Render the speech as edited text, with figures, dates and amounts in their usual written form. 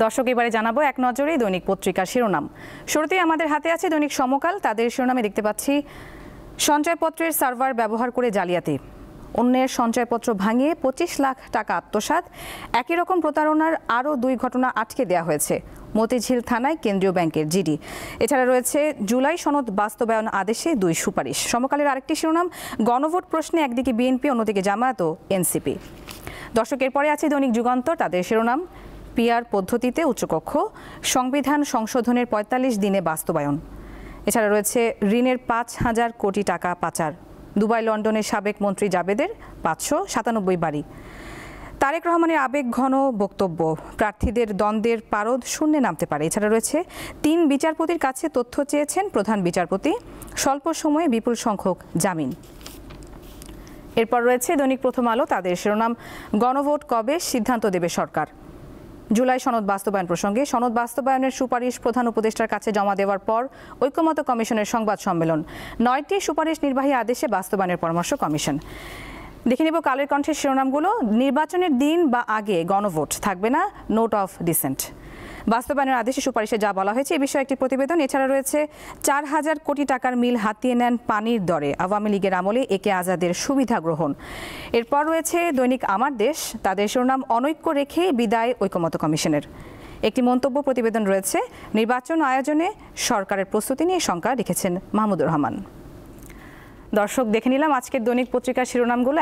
দর্শক এবারে জানাবো এক নজরে দৈনিক পত্রিকার শিরোনাম। শুরুতেই আমাদের হাতে আছে দৈনিক সমকাল। তাদের শিরোনামে দেখতে পাচ্ছি সঞ্চয়পত্রের সার্ভার ব্যবহার করে জালিয়াতি, অন্যের সঞ্চয়পত্র ভাঙিয়ে 25 লাখ টাকা আত্মসাৎ। একই রকম প্রতারণার আরও 2 ঘটনা আটকে দেওয়া হয়েছে মতিঝিল থানায় কেন্দ্রীয় ব্যাংকের জিডি। এছাড়া রয়েছে জুলাই সনদ বাস্তবায়ন আদেশে 2 সুপারিশ। সমকালের আরেকটি শিরোনাম, গণভোট প্রশ্নে একদিকে বিএনপি অন্যদিকে জামায়াত ও এনসিপি। দর্শক এরপরে আছে দৈনিক যুগান্তর। তাদের শিরোনাম, পিআর পদ্ধতিতে উচ্চকক্ষ, সংবিধান সংশোধনের 45 দিনে বাস্তবায়ন। এছাড়া রয়েছে ঋণের 5,000 কোটি টাকা পাচার, দুবাই লন্ডনের সাবেক মন্ত্রী জাবেদের 597 বাড়ি। তারেক রহমানের আবেগ ঘন বক্তব্য, প্রার্থীদের দ্বন্দ্বের পারদ শূন্যে নামতে পারে। এছাড়া রয়েছে 3 বিচারপতির কাছে তথ্য চেয়েছেন প্রধান বিচারপতি, স্বল্প সময়ে বিপুল সংখ্যক জামিন। এরপর রয়েছে দৈনিক প্রথম আলো। তাদের শিরোনাম, গণভোট কবে সিদ্ধান্ত দেবে সরকার। জুলাই সনদ বাস্তবায়ন প্রসঙ্গে সনদ বাস্তবায়নের সুপারিশ প্রধান উপদেষ্টার কাছে জমা দেওয়ার পর ঐক্যমত্য কমিশনের সংবাদ সম্মেলন। 9টি সুপারিশ নির্বাহী আদেশে বাস্তবায়নের পরামর্শ কমিশন। দেখে নেব কালের কণ্ঠের শিরোনামগুলো। নির্বাচনের দিন বা আগে গণভোট থাকবে না, নোট অফ ডিসেন্ট। বাস্তবায়নের আদেশে সুপারিশে যা বলা হয়েছে এ বিষয়ে একটি প্রতিবেদন। এছাড়া রয়েছে 4,000 কোটি টাকার মিল হাতিয়ে নেন পানির দরে, আওয়ামী লীগের আমলে একে আজাদের সুবিধা গ্রহণ। এরপর রয়েছে দৈনিক আমার দেশ। তাদের শিরোনাম, অনৈক্য রেখে বিদায় ঐক্যমত্য কমিশনের। একটি মন্তব্য প্রতিবেদন রয়েছে, নির্বাচন আয়োজনে সরকারের প্রস্তুতি নিয়ে শঙ্কা রেখেছেন মাহমুদুর রহমান। দর্শক দেখে নিলাম আজকের দৈনিক পত্রিকার শিরোনামগুলো।